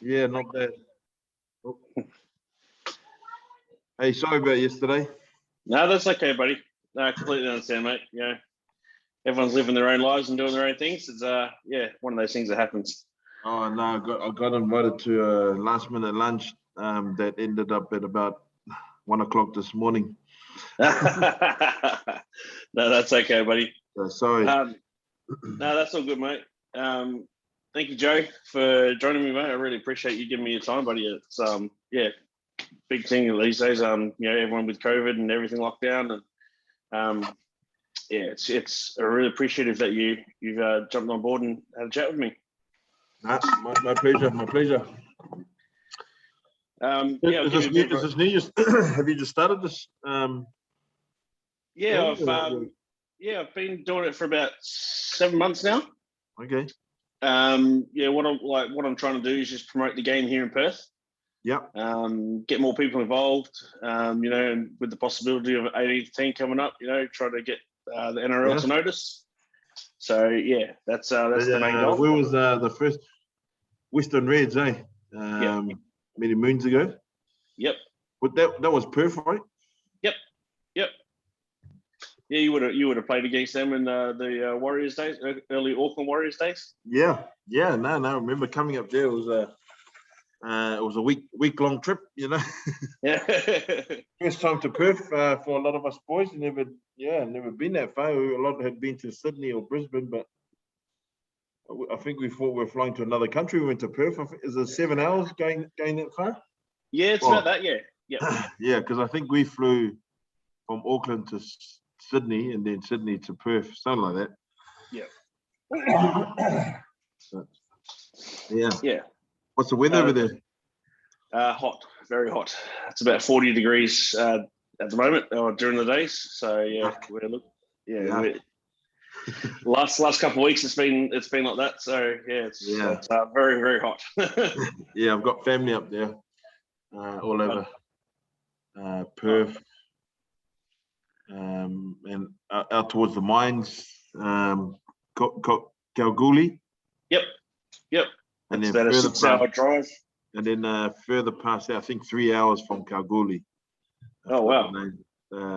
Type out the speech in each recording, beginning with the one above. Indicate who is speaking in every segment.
Speaker 1: Yeah, not bad. Oh. Hey, sorry about yesterday.
Speaker 2: No, that's okay, buddy. No, I completely understand, mate. You know, everyone's living their own lives and doing their own things. It's one of those things that happens.
Speaker 1: Oh no, I got invited to a last minute lunch that ended up at about 1 o'clock this morning.
Speaker 2: No, that's okay, buddy.
Speaker 1: Sorry.
Speaker 2: No, that's all good, mate. Thank you, Joe, for joining me, mate. I really appreciate you giving me your time, buddy. It's big thing these days. Everyone with COVID and everything locked down, and it's really appreciative that you've jumped on board and had a chat with me.
Speaker 1: My pleasure. My pleasure. Is this new? Have you just started this?
Speaker 2: I've been doing it for about 7 months now.
Speaker 1: Okay.
Speaker 2: What I'm trying to do is just promote the game here in Perth.
Speaker 1: Yeah.
Speaker 2: Get more people involved. And with the possibility of 18 coming up, try to get the NRL to notice. So yeah, that's the main goal.
Speaker 1: Where was the first Western Reds? Many moons ago.
Speaker 2: Yep.
Speaker 1: But that was Perth, right?
Speaker 2: Yep. Yeah, you would have played against them in the Warriors days, early Auckland Warriors days.
Speaker 1: Yeah. No. I remember coming up there. It was a week long trip,
Speaker 2: Yeah.
Speaker 1: First time to Perth for a lot of us boys. Never been that far. A lot had been to Sydney or Brisbane, but I think we thought we were flying to another country. We went to Perth. Is it 7 hours going that far?
Speaker 2: Yeah, it's about that. Yeah.
Speaker 1: Yeah, because I think we flew from Auckland to Sydney and then Sydney to Perth, something like that.
Speaker 2: Yeah.
Speaker 1: Yeah. What's the weather over there?
Speaker 2: Hot, very hot. It's about 40 degrees at the moment or during the days. So last couple of weeks it's been like that. So it's very, very hot.
Speaker 1: Yeah, I've got family up there, all over Perth, and out towards the mines, Kalgoorlie.
Speaker 2: Yep.
Speaker 1: And
Speaker 2: it's
Speaker 1: then
Speaker 2: about a 6-hour drive.
Speaker 1: And then further past, I think 3 hours from Kalgoorlie.
Speaker 2: Oh wow!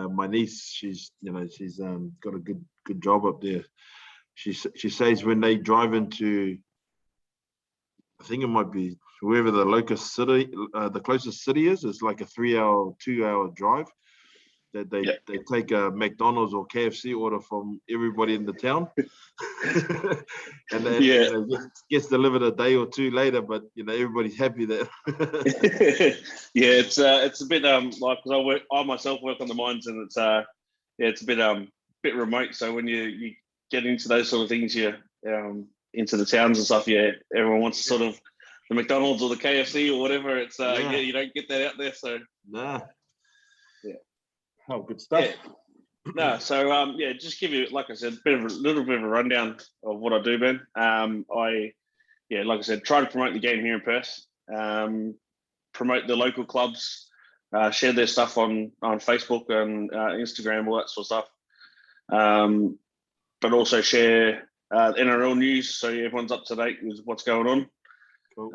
Speaker 1: My niece, she's got a good job up there. She says when they drive into, I think it might be wherever the closest city is, it's like a 2-hour drive. That they take a McDonald's or KFC order from everybody in the town, and then it gets delivered a day or two later. But everybody's happy that.
Speaker 2: It's a bit because I myself work on the mines, and it's a bit remote. So when you get into those sort of things, into the towns and stuff, everyone wants sort of the McDonald's or the KFC or whatever. It's you don't get that out there, so
Speaker 1: nah.
Speaker 2: Yeah.
Speaker 1: Oh, good stuff.
Speaker 2: No, so just give you, like I said, a little bit of a rundown of what I do, Ben. Like I said, try to promote the game here in Perth, promote the local clubs, share their stuff on Facebook and Instagram, all that sort of stuff. But also share NRL news so everyone's up to date with what's going on. Cool.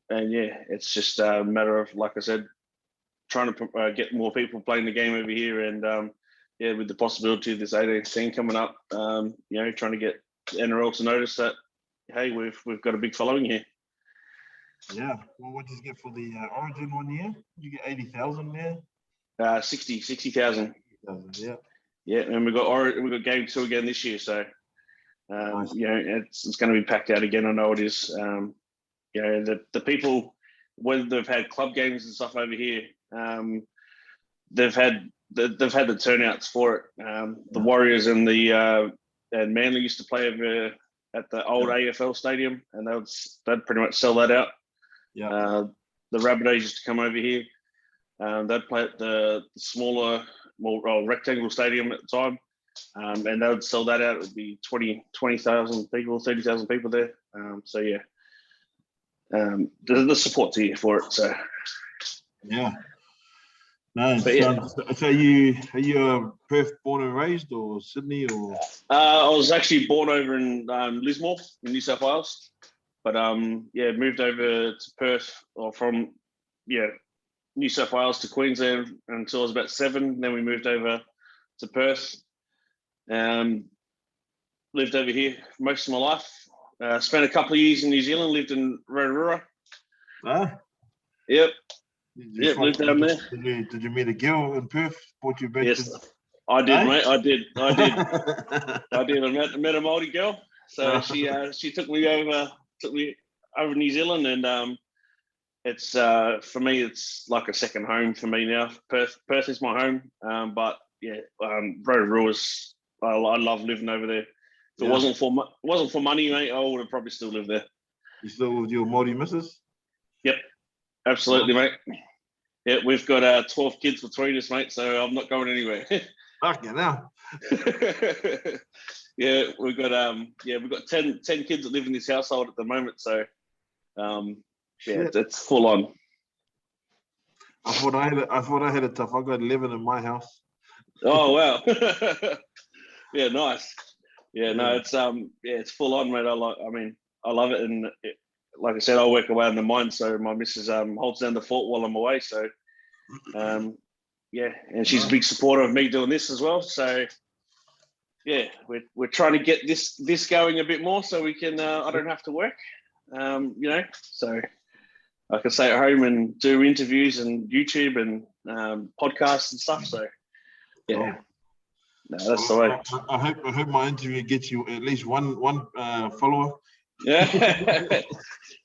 Speaker 2: It's just a matter of, like I said, trying to get more people playing the game over here, and with the possibility of this 18 coming up, trying to get NRL to notice that, hey, we've got a big following here.
Speaker 1: Yeah. Well, what did you get for the Origin 1 year? You get 80,000 there.
Speaker 2: 60,000.
Speaker 1: Yeah.
Speaker 2: Yeah, and we got game 2 again this year, so nice. It's going to be packed out again. I know it is. The people, when they've had club games and stuff over here, they've had the turnouts for it. The Warriors and Manly used to play over at the old AFL stadium, and they'd pretty much sell that out. Yeah. The Rabbitohs used to come over here. They'd play at the smaller, more rectangle stadium at the time, and they would sell that out. It would be 20,000 people, 30,000 people there. The support's here for it. So
Speaker 1: yeah. No, so are you Perth born and raised, or Sydney, or?
Speaker 2: I was actually born over in Lismore, in New South Wales. But yeah, moved over to Perth, or from New South Wales to Queensland until I was about 7. Then we moved over to Perth. Lived over here most of my life. Spent a couple of years in New Zealand. Lived in Rotorua.
Speaker 1: Ah,
Speaker 2: Yep.
Speaker 1: did
Speaker 2: Lived down there.
Speaker 1: Did you meet a girl in Perth? Brought you back
Speaker 2: Yes,
Speaker 1: to...
Speaker 2: I did,
Speaker 1: Eh?
Speaker 2: mate. I did. I did. I met a Māori girl. So she took me over New Zealand, and it's for me, it's like a second home for me now. Perth is my home, but yeah, Rotorua is. I love living over there. If it wasn't for money, mate, I would have probably still lived there.
Speaker 1: You still with your Māori missus?
Speaker 2: Yep, absolutely, mate. Yeah, we've got 12 kids between us, mate. So I'm not going anywhere.
Speaker 1: Fucking hell.
Speaker 2: Yeah, we've got 10 kids that live in this household at the moment. So yeah, it's full on.
Speaker 1: I thought I had it tough. I got 11 in my house.
Speaker 2: Oh wow. Yeah, nice. Yeah, no, it's full on, mate. I love it, and like I said, I work away in the mine, so my missus holds down the fort while I'm away. So yeah, and she's a big supporter of me doing this as well. So yeah, we're trying to get this going a bit more, so we can I don't have to work. So I can stay at home and do interviews and YouTube and podcasts and stuff. So yeah.
Speaker 1: Cool.
Speaker 2: No, that's the way.
Speaker 1: I hope my interview gets you at least one follower.
Speaker 2: Yeah.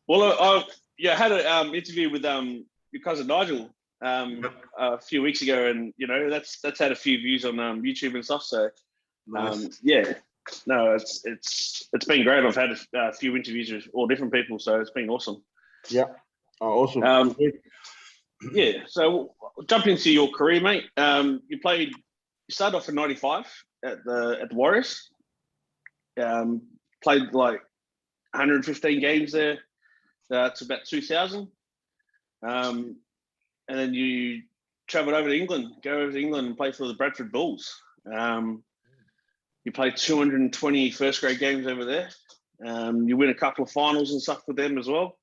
Speaker 2: Well, I had an interview with your cousin Nigel a few weeks ago, and that's had a few views on YouTube and stuff. So
Speaker 1: Nice.
Speaker 2: yeah, no, it's been great. I've had a few interviews with all different people, so it's been awesome.
Speaker 1: Yeah. Oh, awesome.
Speaker 2: Yeah. So jump into your career, mate. You started off in '95 at the Warriors. Played like 115 games there to about 2000. And then you travelled over to England, and play for the Bradford Bulls. You played 220 first grade games over there. You win a couple of finals and stuff with them as well.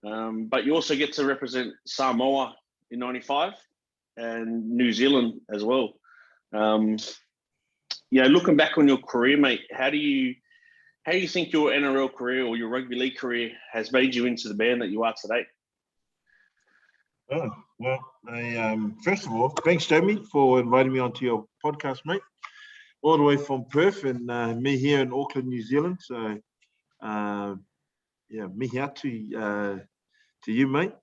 Speaker 2: But you also get to represent Samoa in '95 and New Zealand as well. Looking back on your career, mate, how do you think your NRL career or your rugby league career has made you into the man that you are today?
Speaker 1: Oh, well, first of all, thanks, Jamie, for inviting me onto your podcast, mate. All the way from Perth, and me here in Auckland, New Zealand. So, mihi atu to you, mate.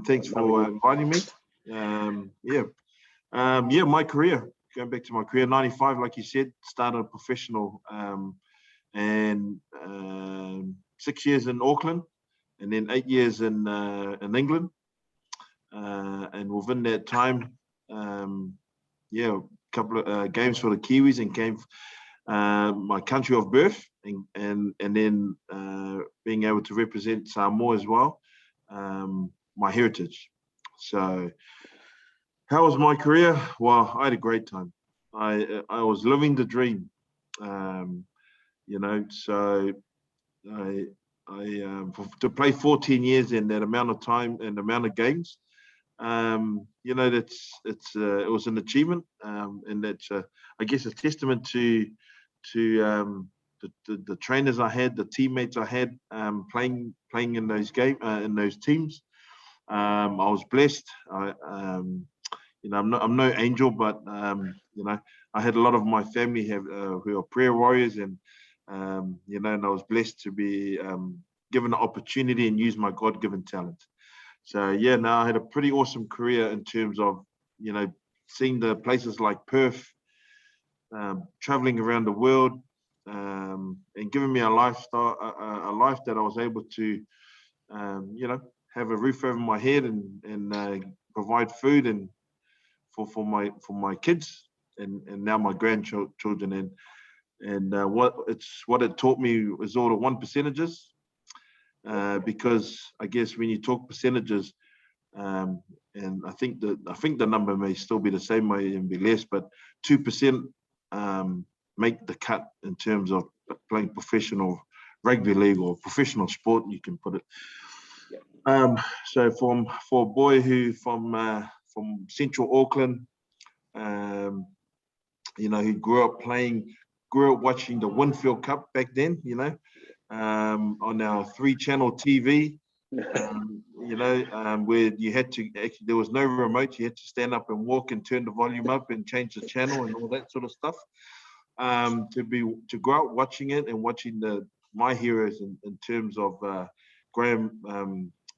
Speaker 1: Thanks for inviting me. My career. Going back to my career, '95, like you said, started professional, and 6 years in Auckland, and then 8 years in England. And within that time, a couple of games for the Kiwis, and came my country of birth, and then being able to represent Samoa as well, my heritage. So how was my career? Well, I had a great time. I was living the dream, so to play 14 years in that amount of time and amount of games, it was an achievement, and that's I guess a testament to the trainers I had, the teammates I had, playing in those in those teams. I was blessed. I'm no angel, but I had a lot of my family who are prayer warriors, and and I was blessed to be given the opportunity and use my God-given talent. So I had a pretty awesome career in terms of seeing the places like Perth, traveling around the world, and giving me a life that I was able to have a roof over my head and provide food and for my kids and now my grandchildren, and what it taught me was all the 1%. Because I guess when you talk percentages, and I think the number may still be the same, may even be less, but 2% make the cut in terms of playing professional rugby league or professional sport, you can put it.
Speaker 2: Yeah.
Speaker 1: So for a boy who from Central Auckland, you know, who grew up watching the Winfield Cup back then, you know, on our 3-channel TV. You know, where you had to actually, there was no remote, you had to stand up and walk and turn the volume up and change the channel and all that sort of stuff. To grow up watching it and watching my heroes in terms of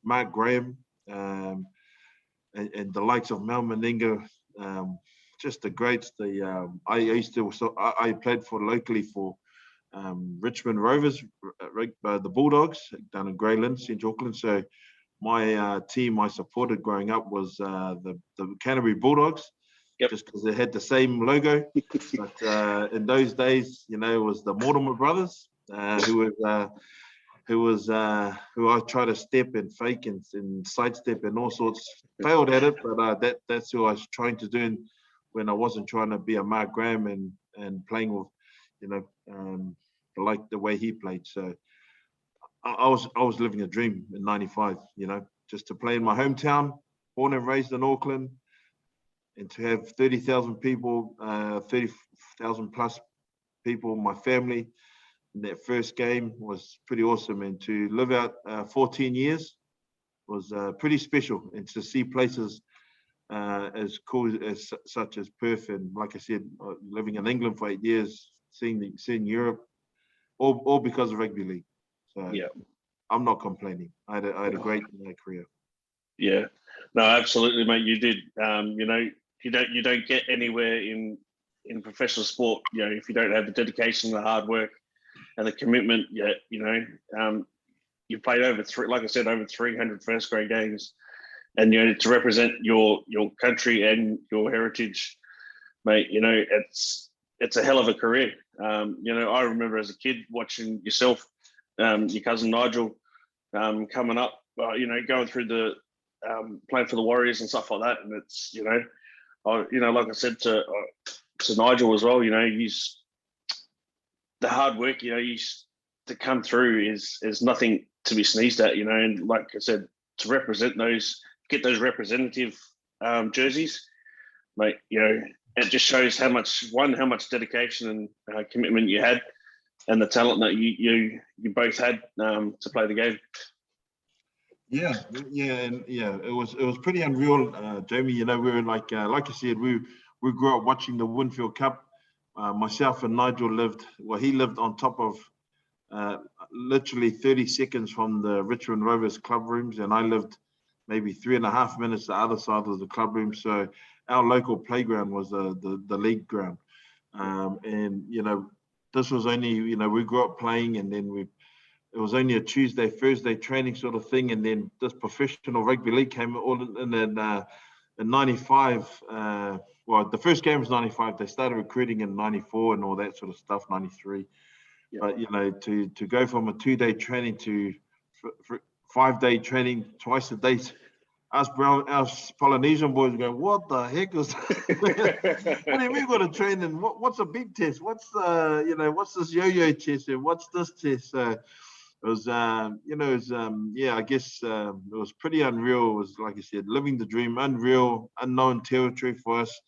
Speaker 1: Mark Graham, and the likes of Mal Meninga, just the greats. I used to, so I played locally for Richmond Rovers, the Bulldogs down in Greyland, Central Auckland. So my team I supported growing up was the Canterbury Bulldogs, just because they had the same logo. But in those days, you know, it was the Mortimer brothers who I tried to step and fake and sidestep and all sorts. Failed at it, but that's who I was trying to do when I wasn't trying to be a Mark Graham and playing with, you know, like the way he played. So I was living a dream in '95, you know, just to play in my hometown, born and raised in Auckland, and to have 30,000 people, 30,000 plus people, my family, in that first game was pretty awesome. And to live out 14 years was pretty special. And to see places as cool as such as Perth, and like I said, living in England for 8 years, seeing Europe, all because of rugby league. So yeah, I'm not complaining. I had a great career.
Speaker 2: Yeah, no, absolutely, mate. You did. You know, you don't get anywhere in professional sport, you know, if you don't have the dedication, the hard work, and the commitment. Yet, you know, you played over 300 first grade games, and you know, to represent your country and your heritage, mate. You know, it's a hell of a career. You know, I remember as a kid watching yourself, your cousin Nigel, coming up, you know, going through the playing for the Warriors and stuff like that, and it's, you know, like I said to Nigel as well, you know, the hard work, you know, to come through is nothing to be sneezed at, you know, and like I said, to represent get those representative jerseys, mate, you know, it just shows how much dedication and commitment you had, and the talent that you both had to play the game.
Speaker 1: Yeah, and it was pretty unreal, Jamie. You know, we were like I said, we grew up watching the Winfield Cup. Myself and Nigel he lived on top of literally 30 seconds from the Richmond Rovers club rooms, and I lived maybe 3.5 minutes the other side of the club room. So our local playground was the league ground, and you know, this was only, you know, we grew up playing, and then it was only a Tuesday, Thursday training sort of thing, and then this professional rugby league came all in '95. Well, the first game was '95. They started recruiting in '94 and all that sort of stuff, '93. Yeah. But you know, to go from a 2-day training to 5-day training twice a day, us Polynesian boys were going, what the heck was that? What do we got to train in? What's a big test? What's you know, what's this yo-yo test and what's this test? It was, you know, yeah, I guess it was pretty unreal. It was, like I said, living the dream, unreal, unknown territory for us.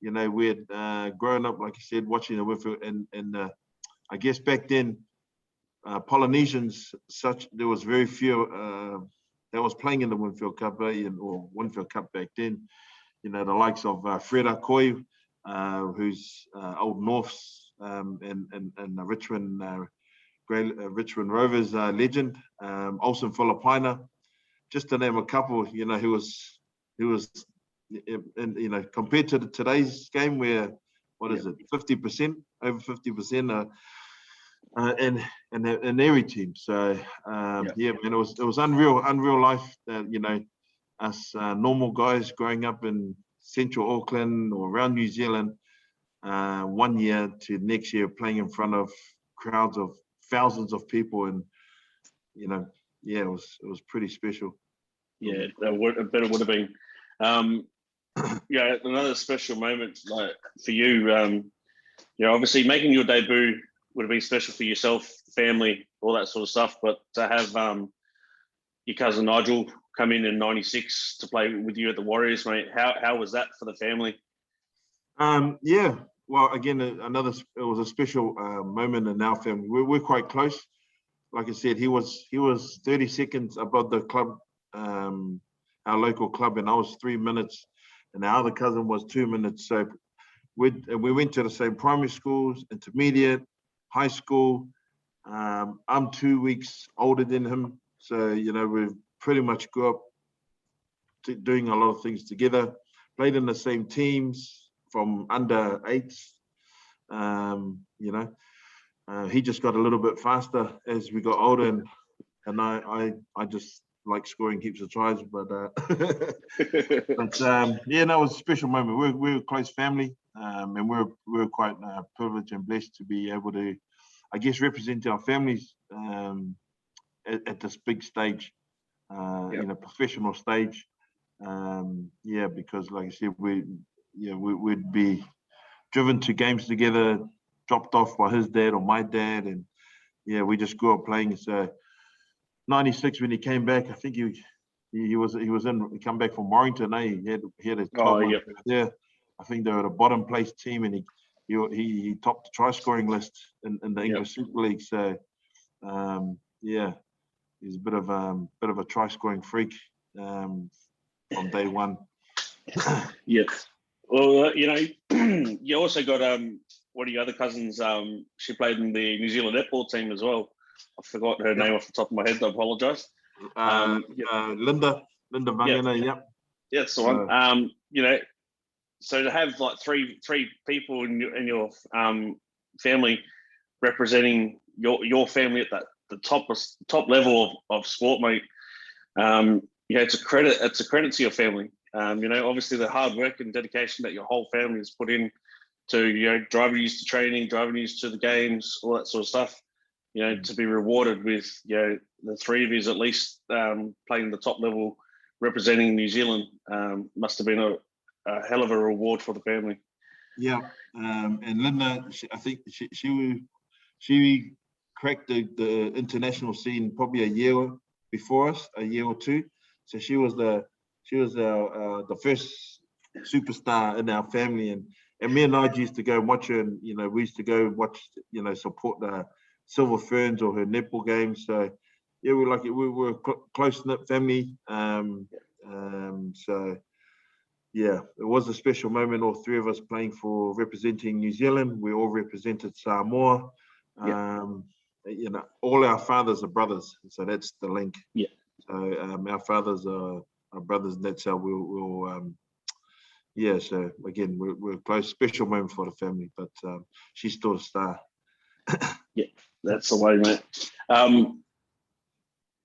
Speaker 1: You know, we had grown up, like I said, watching the Winfield, and I guess back then, Polynesians, there was very few that was playing in the Winfield Cup, or Winfield Cup back then. You know, the likes of Fred Akoi, who's Old Norths, and the Richmond Rovers legend, Olsen Filipaina, just to name a couple. You know, who was, and you know, compared to today's game, where what is it, 50%, over 50%, and every team. So yeah, man, it was unreal life. You know, us normal guys growing up in Central Auckland or around New Zealand, 1 year to next year playing in front of crowds of thousands of people, and you know, yeah, it was pretty special.
Speaker 2: Yeah, I bet it would have been. Yeah, another special moment, like for you. You know, obviously making your debut would have been special for yourself, family, all that sort of stuff. But to have your cousin Nigel come in '96 to play with you at the Warriors, mate, how was that for the family?
Speaker 1: Yeah, well, again, it was a special moment in our family. We're quite close. Like I said, he was 30 seconds above the club, our local club, and I was 3 minutes, and our other cousin was 2 minutes. So we went to the same primary schools, intermediate, high school. I'm 2 weeks older than him, so we pretty much grew up doing a lot of things together. Played in the same teams from under eights. He just got a little bit faster as we got older, and I just like scoring heaps of tries, but yeah, no, it was a special moment. We're a close family, and we're quite privileged and blessed to be able to, I guess, represent our families at this big stage, professional stage. Because like I said, we'd be driven to games together, dropped off by his dad or my dad, and we just grew up playing. So '96 when he came back, I think he come back from Warrington. He had a 12 there. I think they were a bottom place team, and he topped the try scoring list in the English Super League. So he's a bit of a try scoring freak from day one.
Speaker 2: Yeah. Well, you also got one of your other cousins. She played in the New Zealand netball team as well. I forgot her name off the top of my head. I apologise.
Speaker 1: Linda Vangna. Yep.
Speaker 2: Yeah, that's the one. So to have like three people in your family representing your family at the top level of sport, mate. It's a credit. It's a credit to your family. Obviously the hard work and dedication that your whole family has put in to, driving you to training, driving you to the games, all that sort of stuff, to be rewarded with, the three of you at least playing the top level, representing New Zealand, must have been a hell of a reward for the family.
Speaker 1: Yeah. And Linda, I think she cracked the international scene probably a year before us, a year or two. So she was the first superstar in our family, and me and Nigel used to go and watch her, and we used to go watch, support the Silver Ferns or her netball games. So we were a close knit family. So it was a special moment. All three of us playing for representing New Zealand. We all represented Samoa. All our fathers are brothers, so that's the link. Yeah. So our fathers are brothers, and that's how we'll so again, we're close. Special moment for the family, but she's still a star.
Speaker 2: Yeah, that's the way, mate.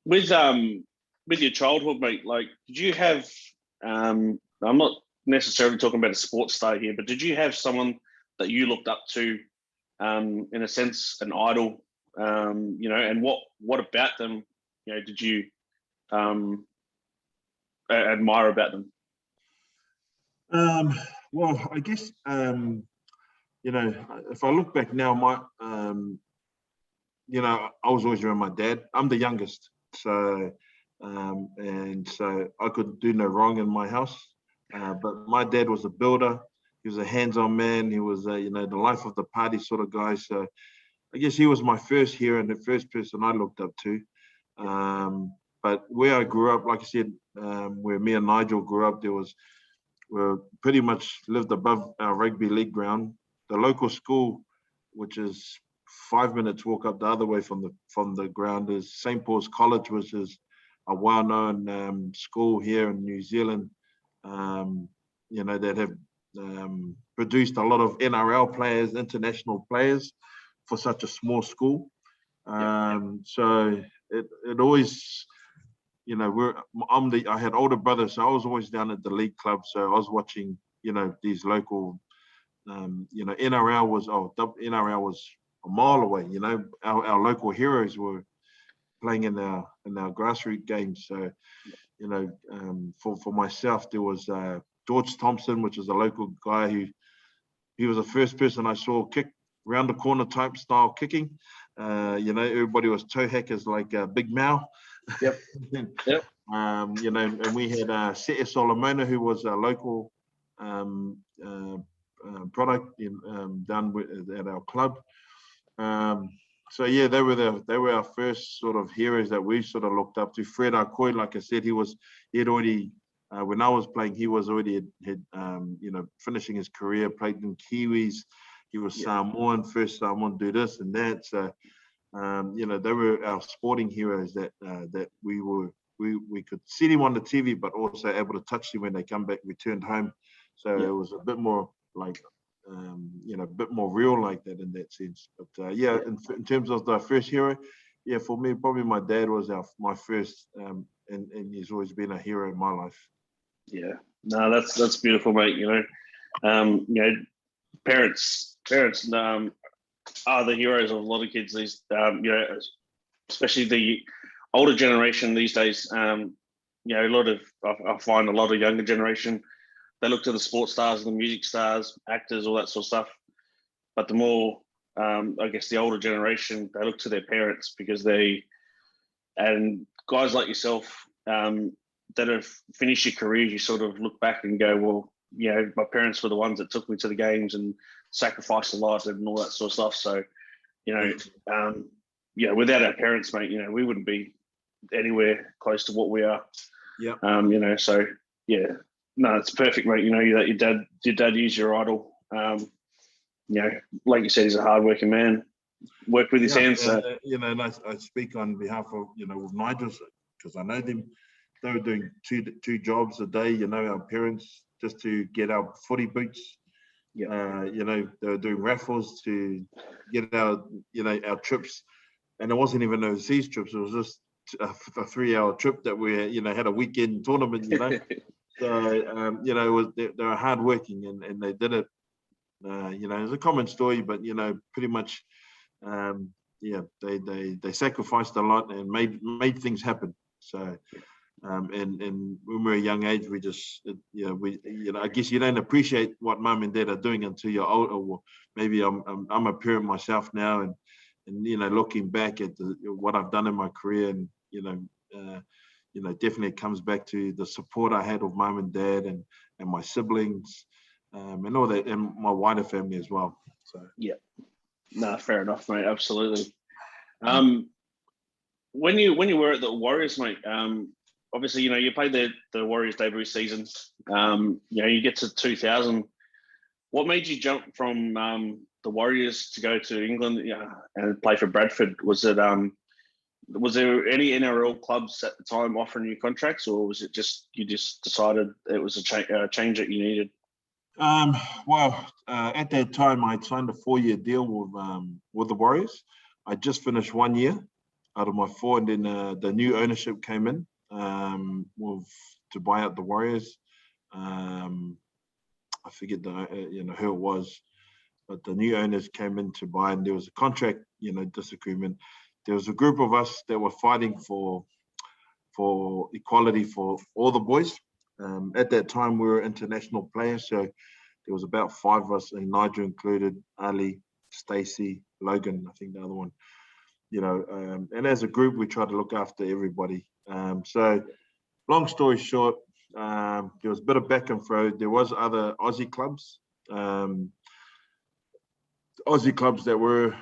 Speaker 2: With your childhood, mate, like, did you have I'm not necessarily talking about a sports star here, but did you have someone that you looked up to, in a sense, an idol, and what about them, did you admire about them?
Speaker 1: Well, I guess if I look back now, I was always around my dad. I'm the youngest, so and so I could do no wrong in my house. But my dad was a builder. He was a hands-on man. He was the life of the party sort of guy. So I guess he was my first hero and the first person I looked up to. But where I grew up, like I said, where me and Nigel grew up, we pretty much lived above our rugby league ground. The local school, which is 5 minutes walk up the other way from the ground, is St. Paul's College, which is a well-known school here in New Zealand. That have produced a lot of NRL players, international players, for such a small school. So it always, I had older brothers, so I was always down at the league club. So I was watching, these local, NRL was a mile away. Our local heroes were playing in our grassroots games. So, for myself, there was George Thompson, which is a local guy he was the first person I saw kick round the corner type style kicking. You know, everybody was toe hackers like Big Mao.
Speaker 2: Yep. Yep.
Speaker 1: You know, and we had Sete Solomona, who was a local product done at our club. So yeah, they were our first sort of heroes that we sort of looked up to. Fred Arcoy, like I said, he had already when I was playing, he was already had you know, finishing his career, played in Kiwis. He was Samoan, first Samoan, do this and that. So you know, they were our sporting heroes that that we could see them on the TV, but also able to touch them when they come back, returned home. So it was a bit more like, you know, a bit more real like that in that sense. But yeah, in terms of the first hero, yeah, for me, probably my dad was my first, and he's always been a hero in my life.
Speaker 2: Yeah, no, that's beautiful, mate. You know, parents are the heroes of a lot of kids. These, you know, especially the older generation these days. You know, I find a lot of younger generation, they look to the sports stars, the music stars, actors, all that sort of stuff. But the more, I guess, the older generation, they look to their parents because and guys like yourself that have finished your careers, you sort of look back and go, well, you know, my parents were the ones that took me to the games and sacrificed a lot and all that sort of stuff. So, you know, without our parents, mate, you know, we wouldn't be anywhere close to what we are.
Speaker 1: Yeah.
Speaker 2: You know, so yeah, no, it's perfect, mate. You know, that your dad used your idol. You know, like you said, he's a hardworking man. Worked with his hands. So.
Speaker 1: You know, and I speak on behalf of, you know, with Nigel's, because I know them. They were doing two jobs a day. You know, our parents, just to get our footy boots.
Speaker 2: Yeah.
Speaker 1: You know, they were doing raffles to get our, you know, our trips, and it wasn't even overseas trips. It was just a 3-hour trip that we, you know, had a weekend tournament. You know, so you know, they were hardworking and they did it. You know, it's a common story, but you know, pretty much, yeah, they sacrificed a lot and made things happen. So. And when we're a young age, we just, you know, I guess you don't appreciate what mum and dad are doing until you're older. Or maybe I'm a parent myself now, and you know, looking back at what I've done in my career, and you know, definitely it comes back to the support I had of mum and dad and my siblings, and all that, and my wider family as well. So
Speaker 2: yeah, no, fair enough, mate. Absolutely. When you were at the Warriors, mate, obviously, you know, you played the Warriors debut season. You know, you get to 2000. What made you jump from the Warriors to go to England and play for Bradford? Was there any NRL clubs at the time offering you contracts, or was it just you just decided it was a change that you needed?
Speaker 1: Well, at that time, I signed a 4-year deal with the Warriors. I just finished 1 year out of my 4, and then the new ownership came in to buy out the Warriors. I forget you know, who it was, but the new owners came in to buy, and there was a contract, you know, disagreement. There was a group of us that were fighting for equality for all the boys. At that time, we were international players, so there was about 5 of us, and Nigel included, Ali, Stacey, Logan, I think the other one. You know, and as a group, we tried to look after everybody. So, long story short, there was a bit of back and forth. There was other Aussie clubs that were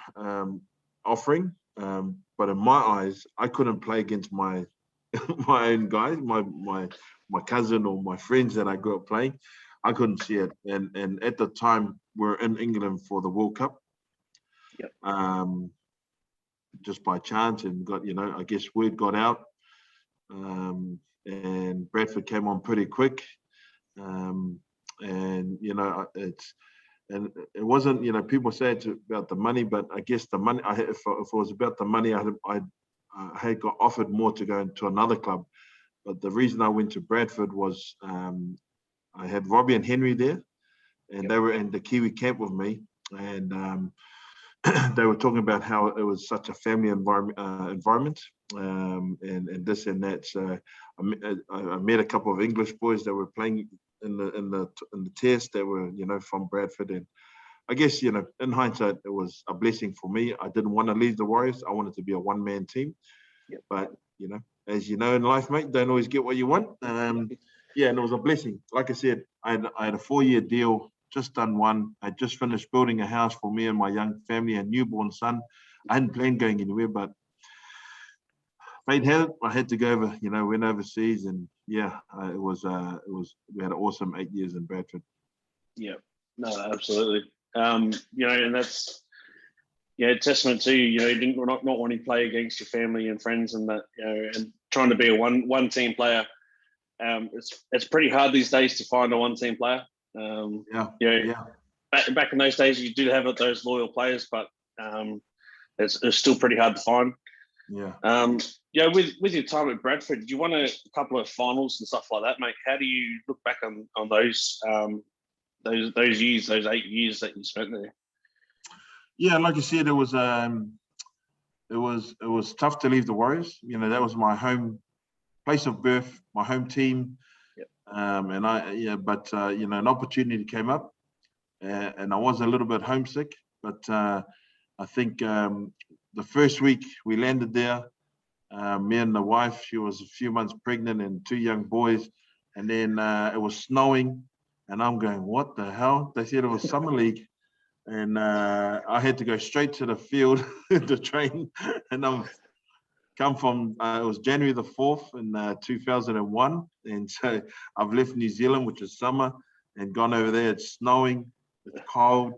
Speaker 1: offering, but in my eyes, I couldn't play against my my own guys, my cousin or my friends that I grew up playing. I couldn't see it, and at the time we were in England for the World Cup.
Speaker 2: Yep.
Speaker 1: Just by chance, and got, you know, I guess word got out, and Bradford came on pretty quick, and you know, it wasn't, you know, people say it's about the money, but I guess the money, if it was about the money, I had got offered more to go into another club, but the reason I went to Bradford was I had Robbie and Henry there, and they were in the Kiwi camp with me, and they were talking about how it was such a family environment, and this and that. So I met a couple of English boys that were playing in the test that were, you know, from Bradford, and I guess, you know, in hindsight, it was a blessing for me. I didn't want to leave the Warriors. I wanted to be a one-man team.
Speaker 2: Yep.
Speaker 1: But, you know, as you know in life, mate, don't always get what you want. Yeah, and it was a blessing. Like I said, I had a 4-year deal, just done one. I just finished building a house for me and my young family, a newborn son. I hadn't planned going anywhere, but fate had it. I had to go over, you know, went overseas, and yeah, it was we had an awesome 8 years in Bradford.
Speaker 2: Yeah, no, absolutely. You know, and that's testament to you. You know, you didn't not wanting to play against your family and friends, and that, you know, and trying to be a one team player. It's pretty hard these days to find a one team player.
Speaker 1: Yeah.
Speaker 2: Back in those days, you did have those loyal players, but it's still pretty hard to find.
Speaker 1: Yeah.
Speaker 2: With your time at Bradford, you won a couple of finals and stuff like that, mate. How do you look back on those years, those 8 years that you spent there?
Speaker 1: Yeah, like you said, it was tough to leave the Warriors. You know, that was my home place of birth, my home team.
Speaker 2: Yep.
Speaker 1: But you know, an opportunity came up, and I was a little bit homesick. But I think the first week we landed there, me and the wife, she was a few months pregnant and 2 young boys, and then it was snowing, and I'm going, what the hell? They said it was summer league. And I had to go straight to the field to train, and I'm come from, it was January the 4th in 2001. And so I've left New Zealand, which is summer, and gone over there. It's snowing, it's cold.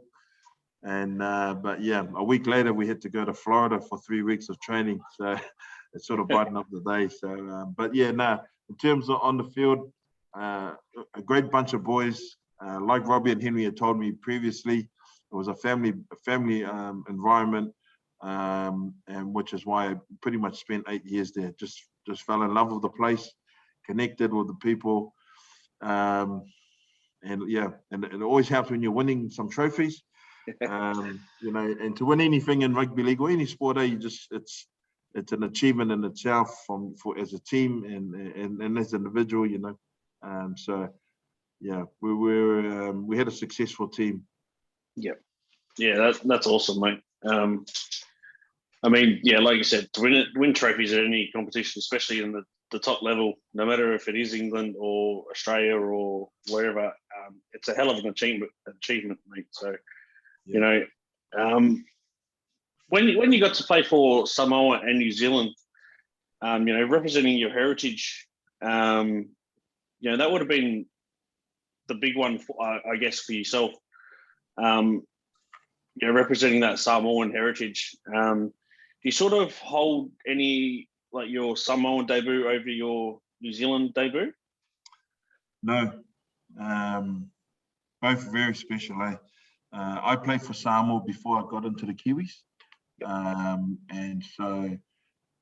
Speaker 1: And, but yeah, a week later, we had to go to Florida for 3 weeks of training. So it sort of brightened up the day. So, but yeah, no, in terms of on the field, a great bunch of boys, like Robbie and Henry had told me previously. It was a family environment, and which is why I pretty much spent 8 years there. Just fell in love with the place, connected with the people, and yeah, and it always helps when you're winning some trophies, you know. And to win anything in rugby league or any sport, it's an achievement in itself for as a team and as an individual, you know. So yeah, we had a successful team.
Speaker 2: Yeah, that's awesome, mate. I mean, yeah, like you said, to win trophies at any competition, especially in the top level, no matter if it is England or Australia or wherever, it's a hell of an achievement, mate. So, you know, when you got to play for Samoa and New Zealand, you know, representing your heritage, you know, that would have been the big one, I guess, for yourself. You know, representing that Samoan heritage. Do you sort of hold any, like, your Samoan debut over your New Zealand debut?
Speaker 1: No, both very special. I played for Samoa before I got into the Kiwis, and so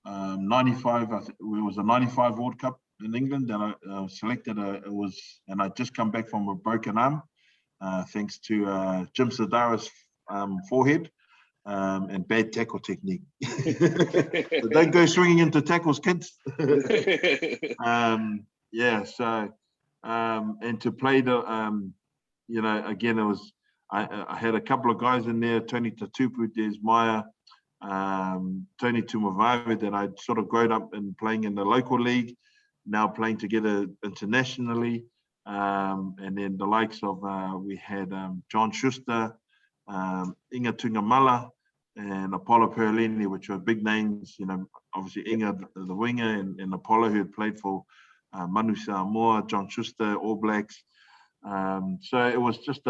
Speaker 1: 95. It was a 95 World Cup in England that I was selected. And I just come back from a broken arm, thanks to Jim Sadara's forehead and bad tackle technique. So don't go swinging into tackles, kids. Yeah, so and to play the you know, again, it was I had a couple of guys in there, Tony Tatupu, Des Meyer, Tony Tumavavi, that I'd sort of grown up in playing in the local league, now playing together internationally. And then the likes of, we had John Schuster, Inga Tungamala, and Apollo Perlini, which were big names. You know, obviously Inga, the winger, and Apollo, who had played for Manu Samoa, John Schuster, All Blacks. So it was just,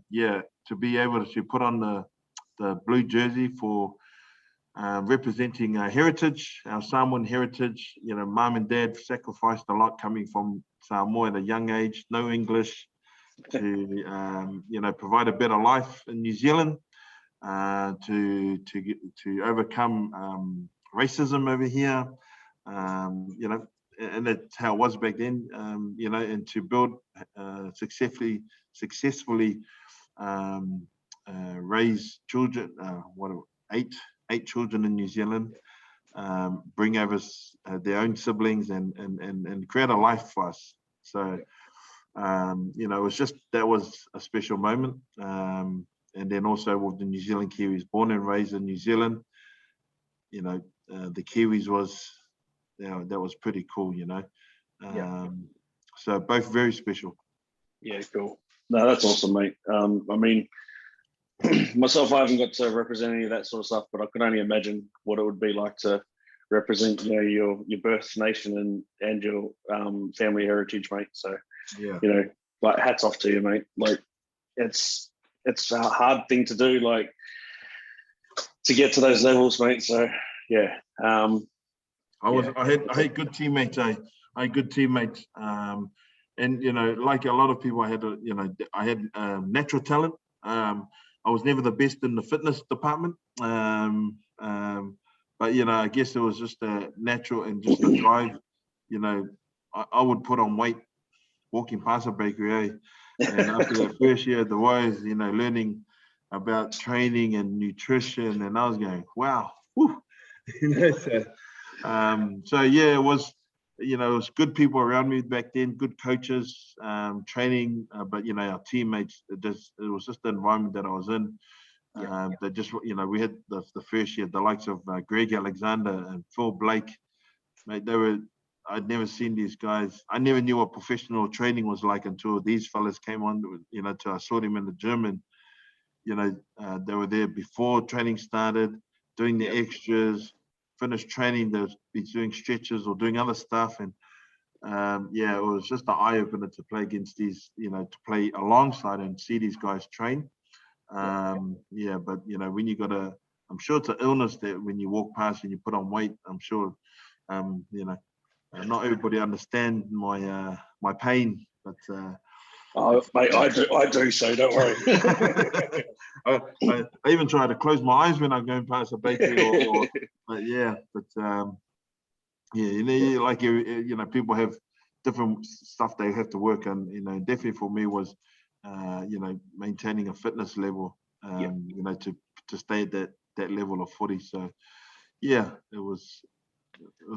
Speaker 1: yeah, to be able to put on the blue jersey for representing our heritage, our Samoan heritage. You know, mom and dad sacrificed a lot coming from Samoa at a young age, no English, to you know, provide a better life in New Zealand, to overcome racism over here. You know, and that's how it was back then. You know, and to build successfully raise children. Eight children in New Zealand, bring over their own siblings and create a life for us. So, you know, it was just, that was a special moment. and then also with the New Zealand Kiwis, born and raised in New Zealand. You know, the Kiwis was, that was pretty cool. You know, so both very special.
Speaker 2: Yeah, cool. No, that's awesome, mate. I mean, myself, I haven't got to represent any of that sort of stuff, but I could only imagine what it would be like to represent, you know, your birth nation and your family heritage, mate. So,
Speaker 1: Yeah.
Speaker 2: you know, like hats off to you, mate. Like it's a hard thing to do, like to get to those levels, mate. So yeah.
Speaker 1: I had good teammates. I had good teammates. And you know, like a lot of people, I had natural talent. I was never the best in the fitness department. But you know, I guess it was just a natural and just a drive. You know, I would put on weight walking past a bakery, and after that first year at the Warriors, you know, learning about training and nutrition, and I was going, wow, whew. You know, so yeah, it was, you know, it was good people around me back then, good coaches, training, but you know, our teammates, it was just the environment that I was in. That just, you know, we had the first year, the likes of Greg Alexander and Phil Blake, mate, I'd never seen these guys. I never knew what professional training was like until these fellas came on, you know, I saw them in the gym, and, you know, they were there before training started, doing the extras, finished training, they'd be doing stretches or doing other stuff. And it was just an eye opener to play against these, you know, to play alongside and see these guys train. But you know, when you got I'm sure it's an illness that when you walk past and you put on weight, I'm sure, you know, not everybody understand my pain, but
Speaker 2: mate, I do, so don't worry.
Speaker 1: I even try to close my eyes when I'm going past a bakery, but you know, like you know, people have different stuff they have to work on. You know, definitely for me was, you know, maintaining a fitness level, you know, to stay at that level of footy. So yeah, it was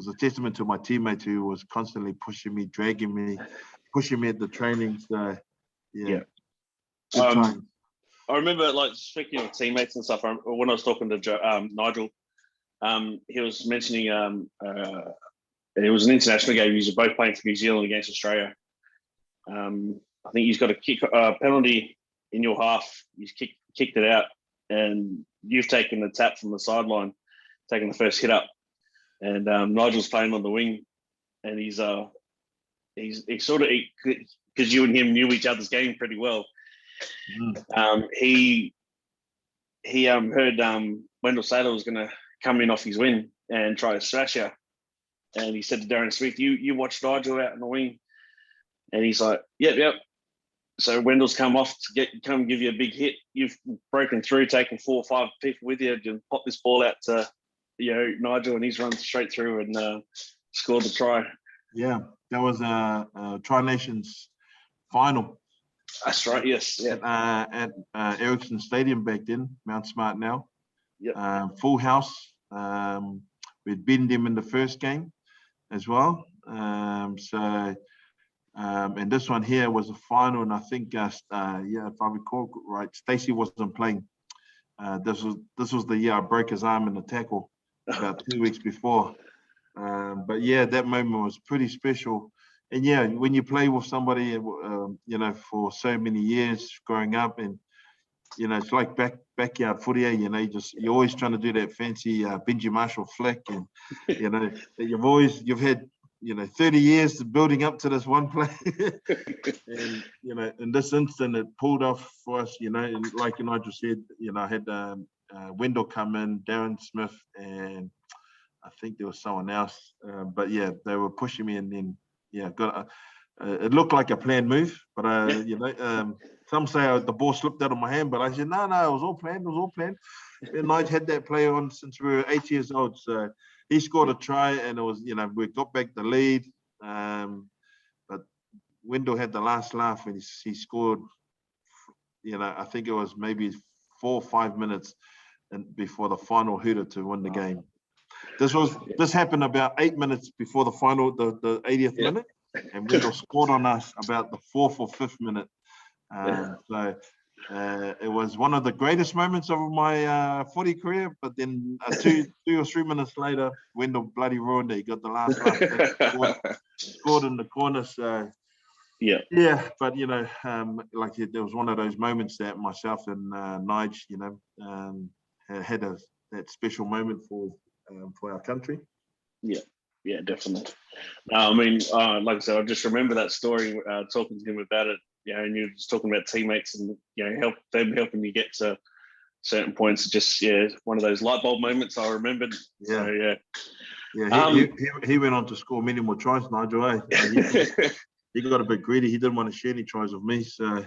Speaker 1: a testament to my teammate who was constantly pushing me, dragging me, pushing me at the training. So yeah. Good time.
Speaker 2: I remember, like, speaking of teammates and stuff, when I was talking to Nigel, he was mentioning it was an international game. He was both playing for New Zealand against Australia. I think he's got a penalty in your half. He's kicked it out, and you've taken the tap from the sideline, taking the first hit up. And Nigel's playing on the wing, and he's sort of, because you and him knew each other's game pretty well. He heard Wendell Saylor was going to come in off his wing and try to smash you, and he said to Darren Smith, "You watch Nigel out in the wing," and he's like, "Yep." So Wendell's come off to come give you a big hit. You've broken through, taken 4 or 5 people with you, and pop this ball out to, you know, Nigel, and he's run straight through and scored the try.
Speaker 1: Yeah, that was a Tri Nations final.
Speaker 2: That's right. Yes. Yeah.
Speaker 1: At Ericsson Stadium back then, Mount Smart now.
Speaker 2: Yeah.
Speaker 1: Full house. We'd beaten them in the first game as well. And this one here was a final, and I think, if I recall right, Stacey wasn't playing. This was the year I broke his arm in the tackle about 2 weeks before. But yeah, that moment was pretty special. And yeah, when you play with somebody, you know, for so many years growing up, and you know, it's like backyard footy. You know, you're always trying to do that fancy Benji Marshall flick, and you know, you've had, you know, 30 years building up to this one play. And you know, in this instant, it pulled off for us. You know, and like Nigel said, you know, I had Wendell come in, Darren Smith, and I think there was someone else. But yeah, they were pushing me, and then it looked like a planned move, but you know, some say the ball slipped out of my hand, but I said no, it was all planned. It was all planned. And I'd had that play on since we were 8 years old. So he scored a try, and it was, you know, we got back the lead. But Wendell had the last laugh, and he scored. You know, I think it was maybe 4 or 5 minutes before the final hooter to win the game. This happened about 8 minutes before the final, the 80th minute, and Wendell scored on us about the 4th or 5th minute. So It was one of the greatest moments of my footy career, but then 2 or 3 minutes later, Wendell bloody ruined it. He got the last scored in the corner. So yeah, but like there was one of those moments that myself and Nige, had that special moment for our country.
Speaker 2: Yeah, definitely. I mean, like I said, I just remember that story, talking to him about it. And you're just talking about teammates and helping you get to certain points. Just one of those light bulb moments I remembered.
Speaker 1: Yeah.
Speaker 2: So yeah.
Speaker 1: Yeah, he went on to score many more tries, Nigel. He got a bit greedy. He didn't want to share any tries with me. So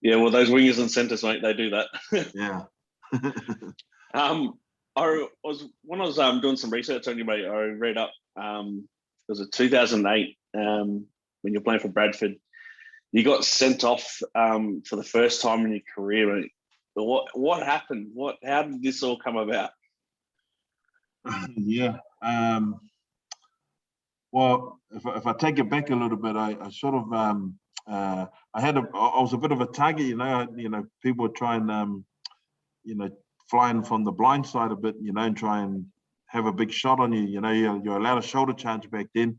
Speaker 2: yeah, well, those wingers and centers, mate, they do that.
Speaker 1: Yeah.
Speaker 2: When I was doing some research on you, mate, I read up. It was a 2008 when you're playing for Bradford. You got sent off for the first time in your career, mate. What happened? How did this all come about?
Speaker 1: Yeah. Well, if I take it back a little bit, I sort of I was a bit of a target, people would try and flying from the blind side a bit, and try and have a big shot on you. You're allowed a shoulder charge back then.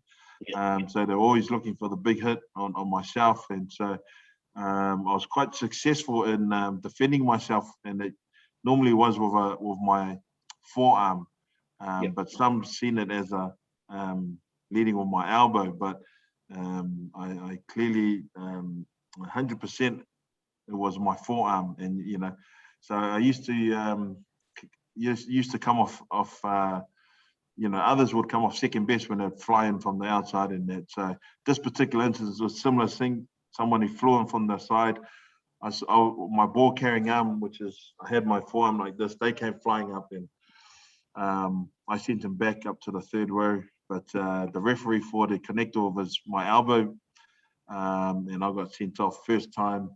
Speaker 1: So they're always looking for the big hit on myself. And so I was quite successful in defending myself, and it normally was with my forearm. But some seen it as a leading with my elbow, but I clearly 100% it was my forearm. And so I used to come off others would come off second best when they're flying from the outside. And that, so this particular instance was a similar thing. Someone who flew in from the side, my ball carrying arm, which is I had my forearm like this, they came flying up, and I sent him back up to the third row. But the referee for the connector was my elbow, and I got sent off first time.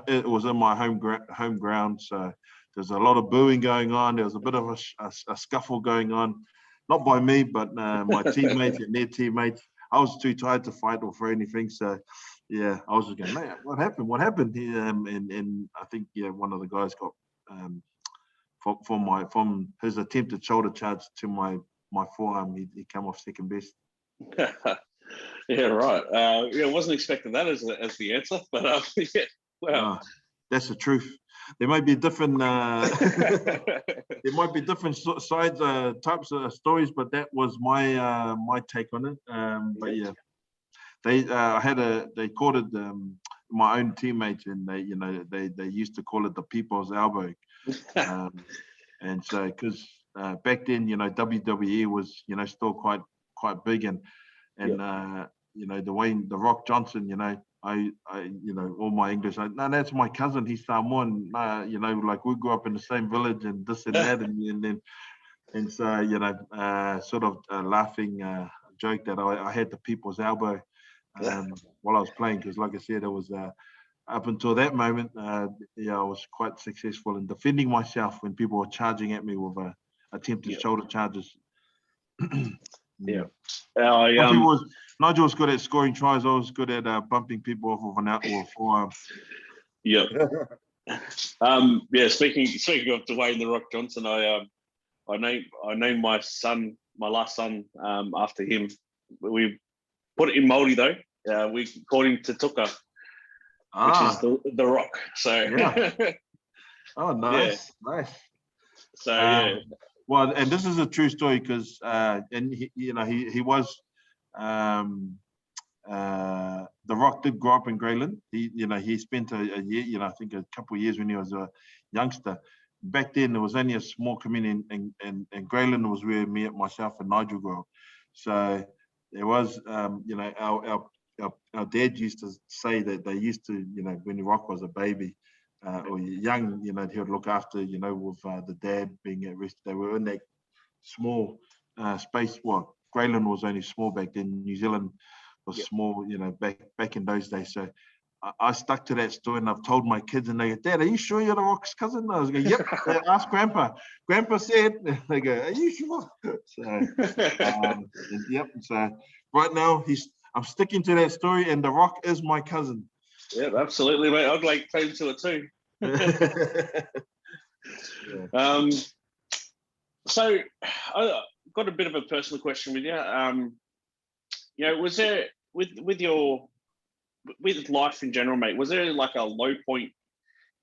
Speaker 1: It was in my home ground, so there's a lot of booing going on. There was a bit of a scuffle going on, not by me, but my teammates and their teammates. I was too tired to fight or for anything, so yeah, I was just going, man, what happened? What happened? And I think one of the guys got from his attempted shoulder charge to my forearm, he came off second best.
Speaker 2: Yeah, right. I wasn't expecting that as the answer, but yeah, wow.
Speaker 1: That's the truth. There might be different sides, types of stories, but that was my take on it. But yeah, they called it my own teammates, and they used to call it the people's elbow. And so because back then WWE was still quite big, and Dwayne The Rock Johnson, I all my English, no, that's my cousin, he's Samoan, like we grew up in the same village and this and that, and so sort of laughing joke that I had the people's elbow while I was playing, because like I said, it was up until that moment, I was quite successful in defending myself when people were charging at me with attempted shoulder charges.
Speaker 2: Yeah.
Speaker 1: Nigel was good at scoring tries. I was good at bumping people off of an out or forearm.
Speaker 2: Yeah. Speaking of Dwayne The Rock Johnson, I named my last son after him. We put it in Māori though. We called him Te Tuka, which is the Rock. So
Speaker 1: yeah. Oh, nice, nice.
Speaker 2: So
Speaker 1: well, and this is a true story because and he was The Rock did grow up in Greyland. He spent a year, I think a couple of years when he was a youngster. Back then, there was only a small community, and Greyland was where myself and Nigel grew up. So there was, our dad used to say that they used to, when The Rock was a baby or young, he would look after, with the dad being at rest. They were in that small space. Well, Greyland was only small back then. New Zealand was small, back in those days. So I stuck to that story, and I've told my kids, and they go, "Dad, are you sure you're The Rock's cousin?" I was going, "Yep." Ask Grandpa. Grandpa said. They go, "Are you sure?" So, yep. So right now, I'm sticking to that story, and The Rock is my cousin.
Speaker 2: Yeah, absolutely, mate. I'd like fame to it too.
Speaker 1: Yeah.
Speaker 2: So I got a bit of a personal question with you. Was there with your with life in general, mate? Was there like a low point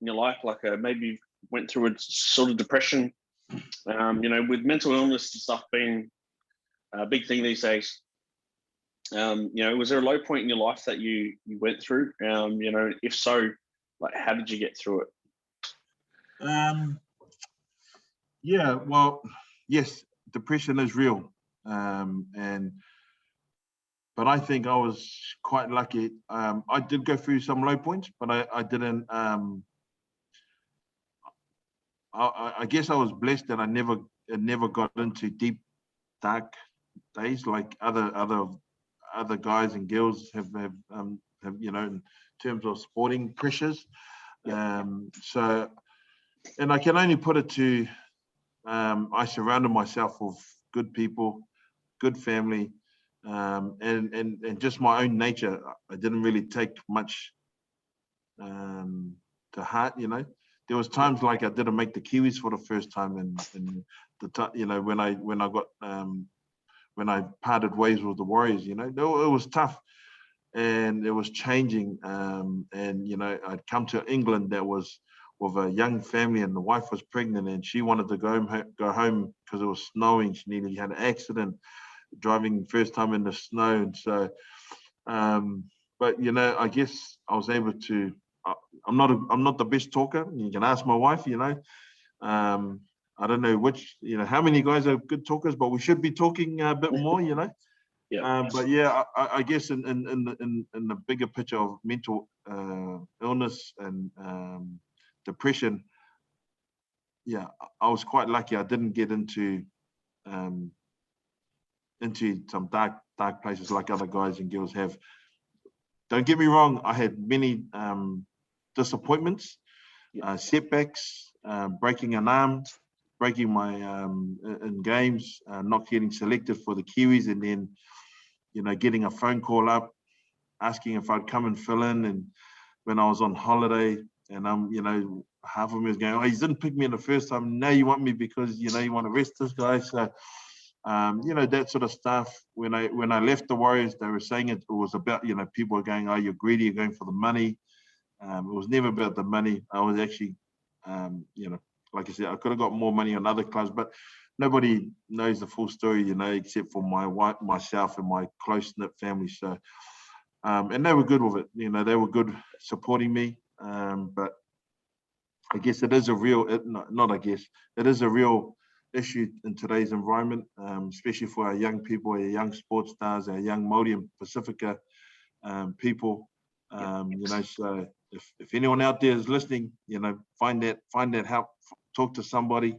Speaker 2: in your life, like maybe you went through a sort of depression? With mental illness and stuff being a big thing these days. Was there a low point in your life that you went through? If so, like how did you get through it?
Speaker 1: Yeah, well, yes, depression is real. But I think I was quite lucky. I did go through some low points, but I didn't. I guess I was blessed that I never got into deep, dark days like other guys and girls have in terms of sporting pressures. So, and I can only put it to I surrounded myself with good people, good family, and just my own nature. I didn't really take much to heart. There was times like I didn't make the Kiwis for the first time, and when I parted ways with the Warriors, it was tough, and it was changing. And I'd come to England that was with a young family, and the wife was pregnant, and she wanted to go home because it was snowing. She nearly had an accident driving first time in the snow, and so. But I guess I was able to. I'm not the best talker. You can ask my wife. I don't know how many guys are good talkers, but we should be talking a bit more.
Speaker 2: Yeah.
Speaker 1: But yeah, I guess in the bigger picture of mental illness and depression, yeah, I was quite lucky. I didn't get into some dark places like other guys and girls have. Don't get me wrong. I had many disappointments, setbacks, breaking an arm, breaking my in games, not getting selected for the Kiwis, and then getting a phone call up asking if I'd come and fill in. And when I was on holiday, and half of me was going, "Oh, he didn't pick me in the first time. Now you want me because you want to rest this guy." So that sort of stuff. When I left the Warriors, they were saying it was about people were going, "Oh, you're greedy. You're going for the money." It was never about the money. I was actually, like I said, I could have got more money on other clubs, but nobody knows the full story, except for my wife, myself, and my close knit family. So, and they were good with it. They were good supporting me. But I guess it is a real, it is a real issue in today's environment, especially for our young people, our young sports stars, our young Māori and Pacifica people. So if anyone out there is listening, find that help, talk to somebody.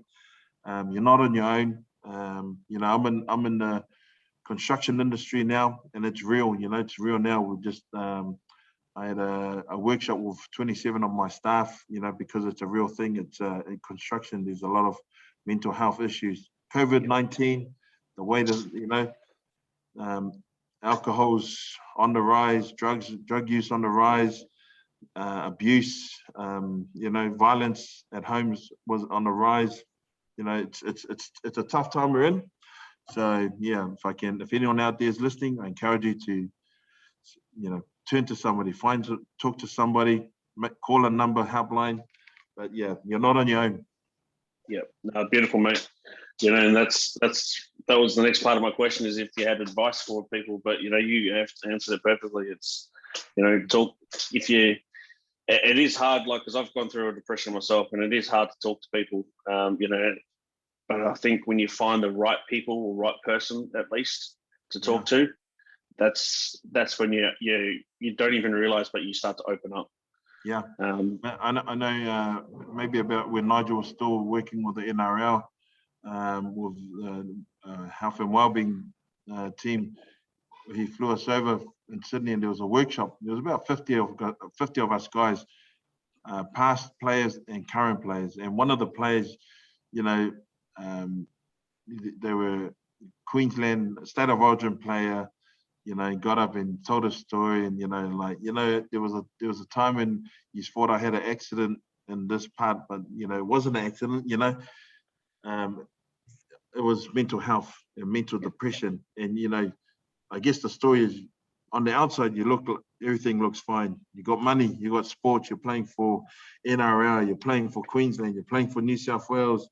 Speaker 1: You're not on your own. I'm in the construction industry now, and it's real. It's real now. We just I had a workshop with 27 of my staff. Because it's a real thing. It's in construction. There's a lot of mental health issues. COVID-19, the way that alcohol's on the rise, drug use on the rise, abuse, violence at homes was on the rise. It's a tough time we're in. So yeah, if anyone out there is listening, I encourage you to, turn to somebody, talk to somebody, call a number, helpline. But yeah, you're not on your own.
Speaker 2: Yeah, no, beautiful, mate. And that was the next part of my question, is if you had advice for people, but you have to answer it perfectly. It's talk if you. It is hard, like, because I've gone through a depression myself, and it is hard to talk to people. But I think when you find the right people or right person, at least to talk to, that's when you don't even realize, but you start to open up.
Speaker 1: Yeah, I know maybe about when Nigel was still working with the NRL, with health and wellbeing team. He flew us over in Sydney, and there was a workshop. There was about 50 of us guys, past players and current players. And one of the players, they were Queensland State of Origin player, and got up and told a story. And, there was a time when you thought I had an accident in this part, but, it wasn't an accident, it was mental health and mental depression. And, I guess the story is, on the outside, everything looks fine. You got money, you got sports, you're playing for NRL, you're playing for Queensland, you're playing for New South Wales.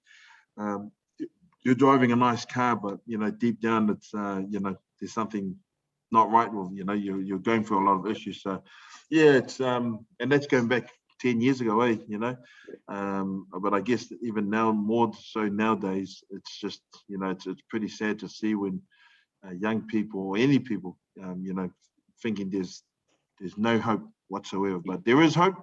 Speaker 1: You're driving a nice car, but deep down, it's there's something not right with you're going through a lot of issues. So yeah, it's and that's going back 10 years ago, but I guess even now, more so nowadays, it's just it's pretty sad to see when young people or any people thinking there's no hope whatsoever. But there is hope.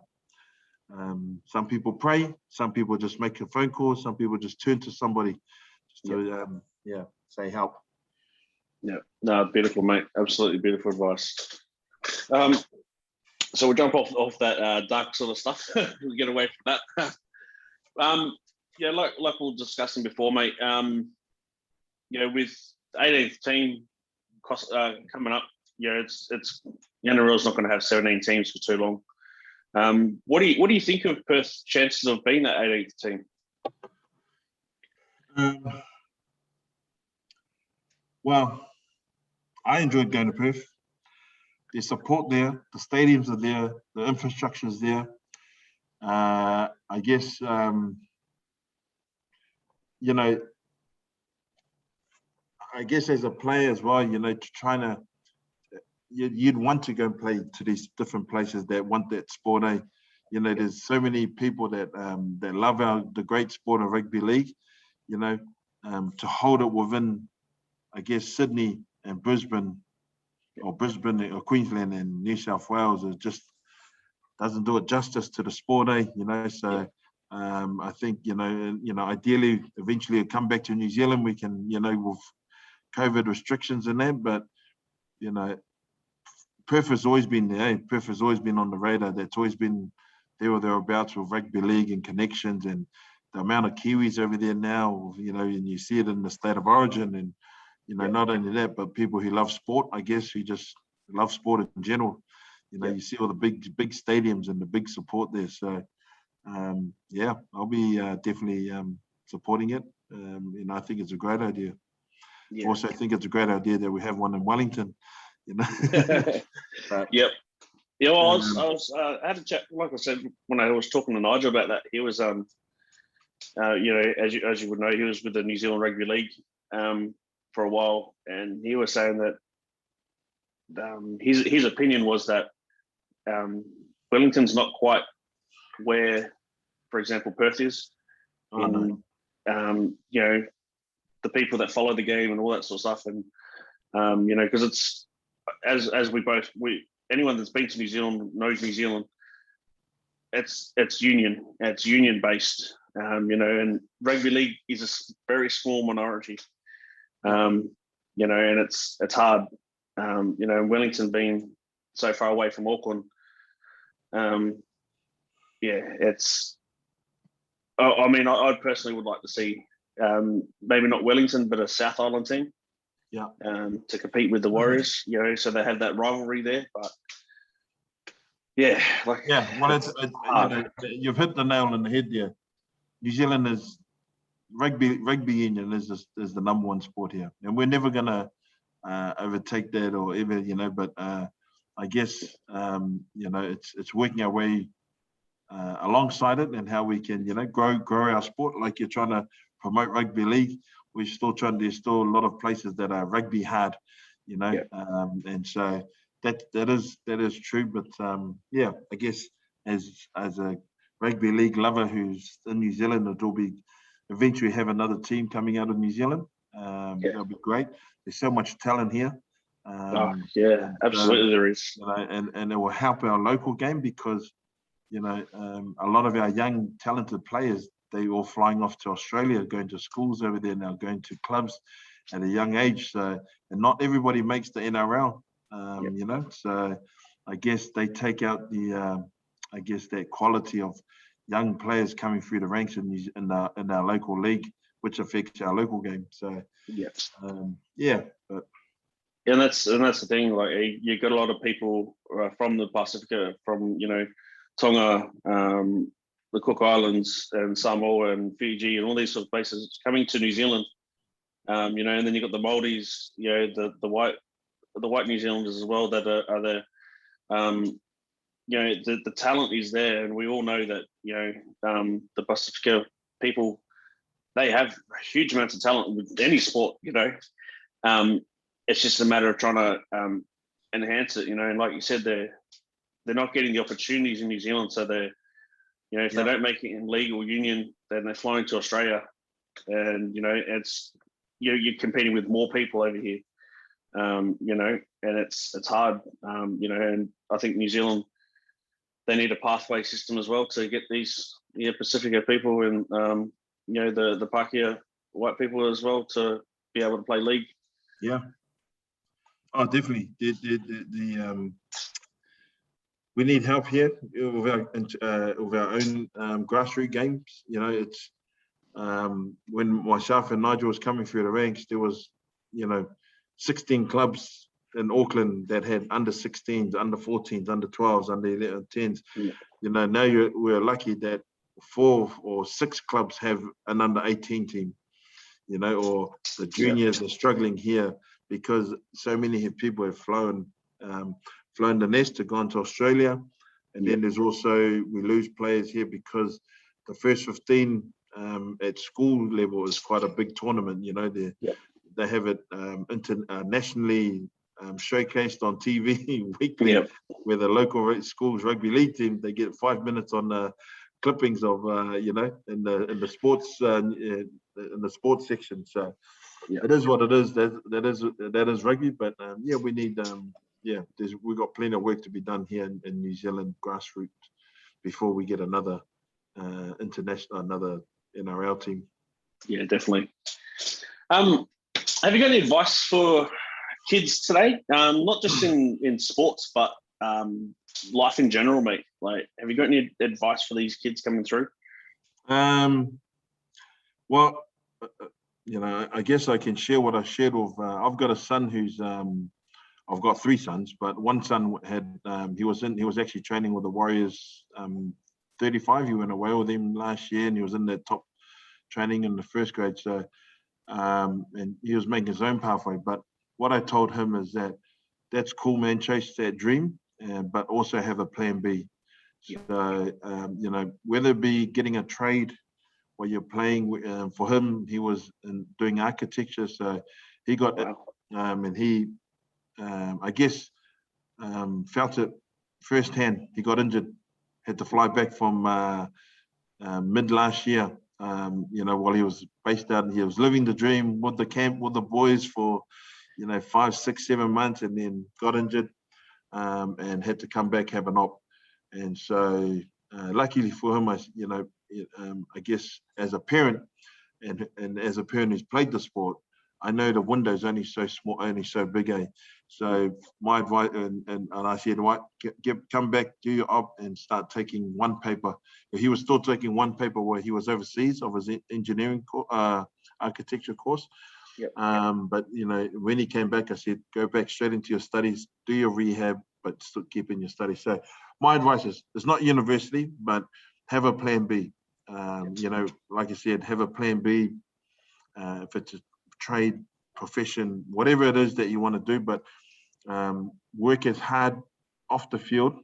Speaker 1: Some people pray, some people just make a phone call, some people just turn to somebody to say help.
Speaker 2: Yeah, no, beautiful, mate. Absolutely beautiful advice. So we'll jump off that dark sort of stuff. We'll get away from that. Like we were discussing before, mate. With 18th team coming up, it's NRL's not going to have 17 teams for too long. What do you think of Perth's chances of being that 18th team?
Speaker 1: Well, I enjoyed going to Perth. There's support there, the stadiums are there, the infrastructure is there. I guess I guess as a player as well, you'd want to go and play to these different places that want that sport. There's so many people that love the great sport of rugby league. To hold it within, I guess, Sydney and Brisbane or Queensland and New South Wales, it just doesn't do it justice to the sport, So I think ideally, eventually, it'll come back to New Zealand. We can, with COVID restrictions and that, but Perth has always been there. Perth has always been on the radar. That's always been there or thereabouts with rugby league and connections, and the amount of Kiwis over there now, and you see it in the state of origin, and not only that, but people who love sport, I guess, who just love sport in general. You see all the big stadiums and the big support there. So I'll be definitely supporting it. I think it's a great idea. Yeah. Also, I think it's a great idea that we have one in Wellington.
Speaker 2: But, yep. Yeah, well, I had a chat, like I said, when I was talking to Nigel about that. He was, as you would know, he was with the New Zealand Rugby League for a while, and he was saying that his opinion was that Wellington's not quite where, for example, Perth is. The people that follow the game and all that sort of stuff, and because it's as anyone that's been to New Zealand knows New Zealand. It's union based, and rugby league is a very small minority, and it's hard, Wellington being so far away from Auckland. It's. I personally would like to see maybe not Wellington, but a South Island team.
Speaker 1: Yeah.
Speaker 2: To compete with the Warriors, so they have that rivalry there. But
Speaker 1: you've hit the nail on the head there. New Zealand is rugby union is the number one sport here, and we're never gonna overtake that or ever, But I guess it's working our way alongside it, and how we can grow our sport. Like you're trying to promote rugby league, there's still a lot of places that are rugby hard, and so that is true. But I guess as a rugby league lover who's in New Zealand, it'll be eventually have another team coming out of New Zealand. That'll be great. There's so much talent here.
Speaker 2: Absolutely there is.
Speaker 1: And it will help our local game, because a lot of our young talented players, they all flying off to Australia, going to schools over there now, going to clubs at a young age. So, and not everybody makes the NRL, So I guess they take out that quality of young players coming through the ranks in our local league, which affects our local game. So, but
Speaker 2: And that's the thing. Like you got a lot of people from the Pacifica, from Tonga, the Cook Islands, and Samoa and Fiji, and all these sort of places coming to New Zealand. And then you got the Maldives, the white New Zealanders as well that are there. The talent is there, and we all know that the Pacifica people, they have huge amounts of talent with any sport. It's just a matter of trying to enhance it. And like you said, they're not getting the opportunities in New Zealand, so if they don't make it in league or union, then they're flying to Australia, and it's you're competing with more people over here. And it's hard. And I think New Zealand, they need a pathway system as well to get these Pacifica people and the Pakeha white people as well to be able to play league.
Speaker 1: Yeah. Oh, definitely. We need help here with our own grassroots games. It's when myself and Nigel was coming through the ranks, there was 16 clubs in Auckland that had under 16s, under 14s, under 12s, under 10s.
Speaker 2: Yeah.
Speaker 1: Now we're lucky that 4 or 6 clubs have an under 18 team. Or the juniors are struggling here because so many people have flown the nest to go into Australia. And then there's also, we lose players here because the first 15 at school level is quite a big tournament. They have it internationally showcased on TV weekly, where the local schools rugby league team, they get 5 minutes on the clippings of in the sports in the sports section. So it is what it is. That is rugby. But we need we've got plenty of work to be done here in New Zealand grassroots before we get another another NRL team.
Speaker 2: Yeah, definitely. Have you got any advice for kids today? Not just in sports, but life in general, mate. Like, have you got any advice for these kids coming through?
Speaker 1: Well, I guess I can share what I shared with. I've got a son who's. I've got 3 sons, but one son had. He was actually training with the Warriors 35. He went away with him last year, and he was in their top training in the first grade. So, and he was making his own pathway. But what I told him is that's cool, man. Chase that dream, but also have a plan B. So, whether it be getting a trade while you're playing. For him, he was doing architecture, so he got it, and he, I guess, felt it firsthand. He got injured, had to fly back from mid last year. While he was based out, and he was living the dream with the camp with the boys for 5, 6, 7 months, and then got injured and had to come back, have an op. And so luckily for him, I guess as a parent and as a parent who's played the sport, I know the window's only so small, only so big. So my advice, and I said, come back, do your op, and start taking one paper. He was still taking one paper where he was overseas of his engineering architecture course. But when he came back, I said, go back straight into your studies, do your rehab, but still keep in your studies. So my advice is, it's not university, but have a plan B. Like I said, have a plan B. If it's a trade, profession, whatever it is that you want to do, but work as hard off the field.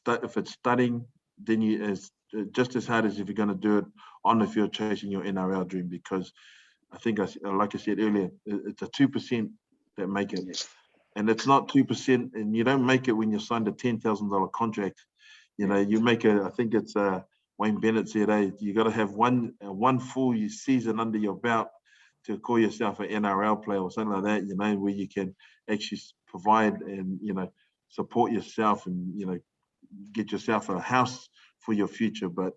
Speaker 1: If it's studying, then just as hard as if you're going to do it on the field, chasing your NRL dream, because I think, like I said earlier, it's a 2% that make it. And it's not 2%, and you don't make it when you signed a $10,000 contract. You make it, I think it's Wayne Bennett said, you got to have one full season under your belt to call yourself an NRL player or something like that, where you can actually provide and, support yourself and, get yourself a house for your future. But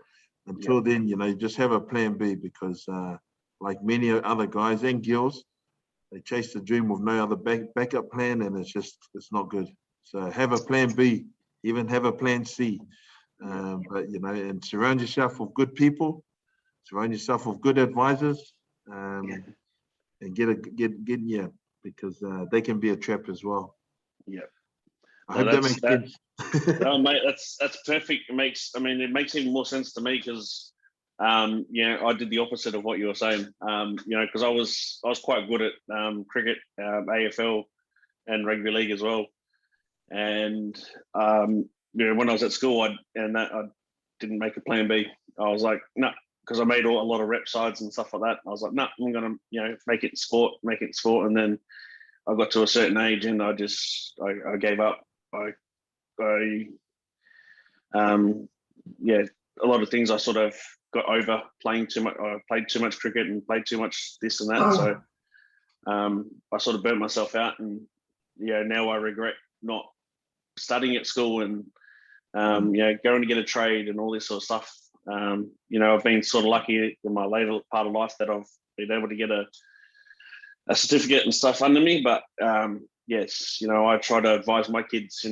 Speaker 1: until then, just have a plan B, because like many other guys and girls, they chase the dream with no other backup plan, and it's not good. So have a plan B, even have a plan C. But and surround yourself with good people, surround yourself with good advisors, and because they can be a trap as well.
Speaker 2: Yeah.
Speaker 1: I hope that makes sense.
Speaker 2: No, mate, that's perfect. It makes even more sense to me because, I did the opposite of what you were saying. Because I was quite good at cricket, AFL, and rugby league as well. And when I was at school, I didn't make a plan B. I was like, no, because I made a lot of rep sides and stuff like that. I was like, no, I'm gonna make it sport. And then I got to a certain age and I gave up. A lot of things I sort of got over playing too much. I played too much cricket and played too much this and that. So I sort of burnt myself out, and now I regret not studying at school and going to get a trade and all this sort of stuff. I've been sort of lucky in my later part of life that I've been able to get a certificate and stuff under me. But yes, I try to advise my kids,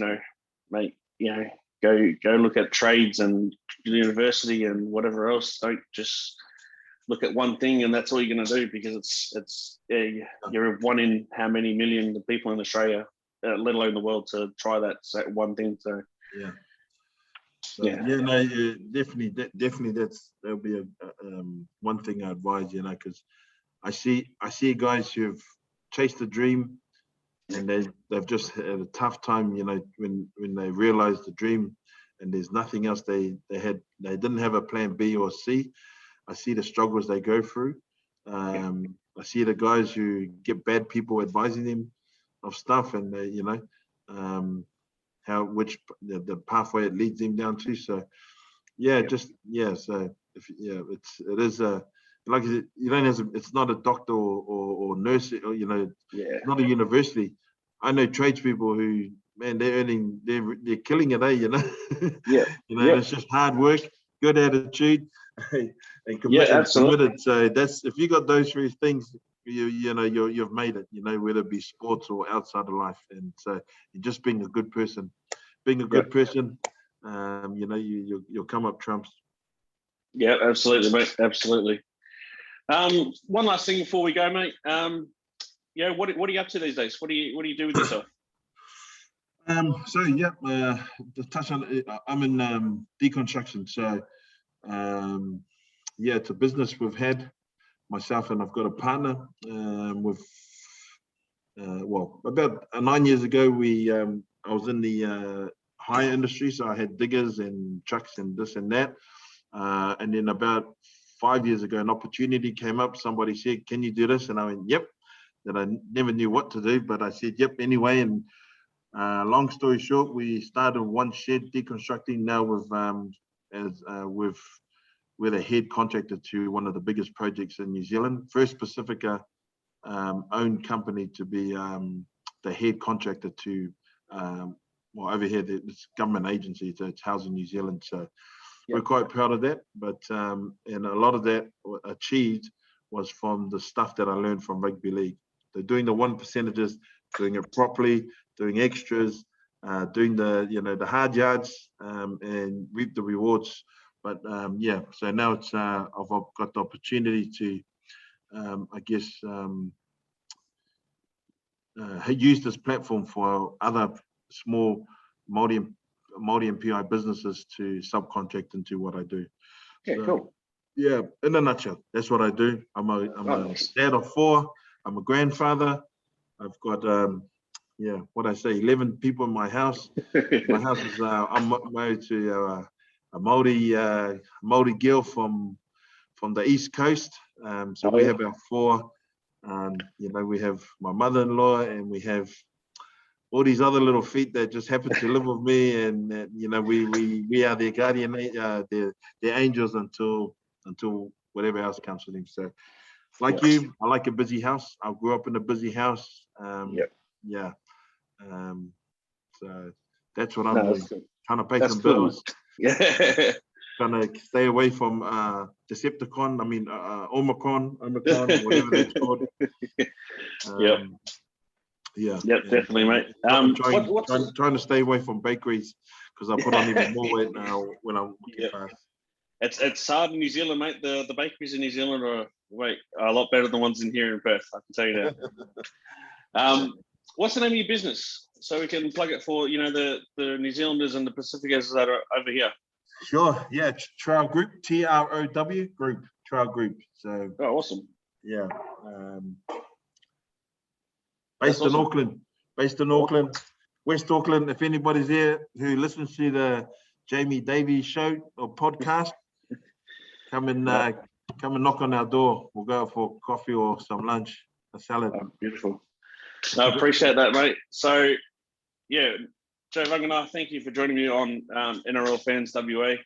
Speaker 2: mate, go look at trades and university and whatever else. Don't just look at one thing and that's all you're going to do, because you're one in how many million people in Australia, let alone the world, to try that one thing. So
Speaker 1: definitely that'll be one thing I advise, because I see guys who've chased a dream and they've just had a tough time, when they realize the dream and there's nothing else they didn't have a plan B or C. I see the struggles they go through. I see the guys who get bad people advising them of stuff, and they, the pathway it leads them down to. So so it is like you don't have it's not a doctor or nurse, or not a university. I know tradespeople who, man, they're killing it, It's just hard work, good attitude, and committed. So that's, if you got those three things, you've made it, whether it be sports or outside of life. And so you're just being a good person, you'll come up trumps.
Speaker 2: Yeah, absolutely, mate. Absolutely. One last thing before we go, mate. What are you up to these days? What do you do with yourself?
Speaker 1: To touch on it, I'm in deconstruction. So it's a business we've had, myself, and I've got a partner. About 9 years ago, I was in the hire industry, so I had diggers and trucks and this and that. And then about 5 years ago, an opportunity came up. Somebody said, "Can you do this?" And I went, "Yep." And I never knew what to do, but I said, "Yep," anyway. And long story short, we started one shed deconstructing. Now we're the head contractor to one of the biggest projects in New Zealand. First Pacifica owned company to be the head contractor to over here, it's government agency, so it's Housing New Zealand. So we're quite proud of that. But and a lot of that achieved was from the stuff that I learned from rugby league. So doing the 1%, doing it properly, doing extras, doing the hard yards, and reap the rewards. But so now it's I've got the opportunity to use this platform for other small multi and PI businesses to subcontract into what I do.
Speaker 2: Cool.
Speaker 1: Yeah, in a nutshell, that's what I do. I'm a dad of 4. I'm a grandfather. I've got 11 people in my house. My house is I'm married to a Māori girl from the East Coast. We have our 4. We have my mother-in-law, and we have all these other little feet that just happen to live with me, and we are their guardian, their angels until whatever else comes with them. So, you, I like a busy house. I grew up in a busy house. So that's what I'm doing. Trying to pay some bills.
Speaker 2: Yeah.
Speaker 1: Trying to stay away from Decepticon. Omicron, whatever that's called.
Speaker 2: Definitely, mate.
Speaker 1: Trying to stay away from bakeries, because I put on even more weight now when I'm walking fast.
Speaker 2: It's hard in New Zealand, mate. The bakeries in New Zealand are a lot better than the ones in here in Perth, I can tell you that. What's the name of your business so we can plug it for the New Zealanders and the Pacificers that are over here?
Speaker 1: Sure. Yeah. Trow Group, TROW Group, Trow Group. So.
Speaker 2: Oh, awesome.
Speaker 1: Yeah. Based in Auckland. Based in Auckland, West Auckland. If anybody's there who listens to the Jamie Davies show or podcast, come and knock on our door. We'll go for coffee or some lunch, a salad.
Speaker 2: Oh, beautiful. I appreciate that, mate. So, yeah, Joe Vangna, thank you for joining me on NRL Fans WA.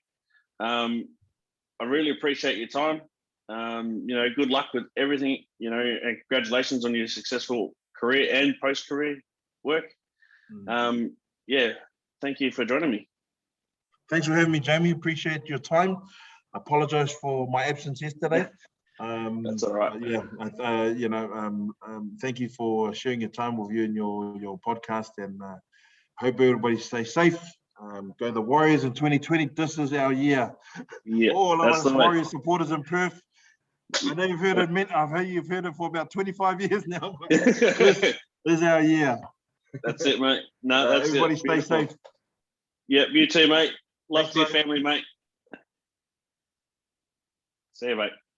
Speaker 2: I really appreciate your time. Good luck with everything, and congratulations on your successful career and post-career work. Yeah, thank you for joining me.
Speaker 1: Thanks for having me, Jamie. Appreciate your time. I apologize for my absence yesterday.
Speaker 2: That's all right.
Speaker 1: Thank you for sharing your time with you and your podcast, and hope everybody stays safe. Go the Warriors in 2020. This is our year.
Speaker 2: Yeah,
Speaker 1: all of us Warriors supporters in Perth. I know you've heard it. I've heard you've heard it for about 25 years now. But this is our year.
Speaker 2: That's it, mate. No, that's
Speaker 1: everybody
Speaker 2: it.
Speaker 1: Everybody stay safe.
Speaker 2: Yep, you too, mate. Love to your family, mate. See you, mate.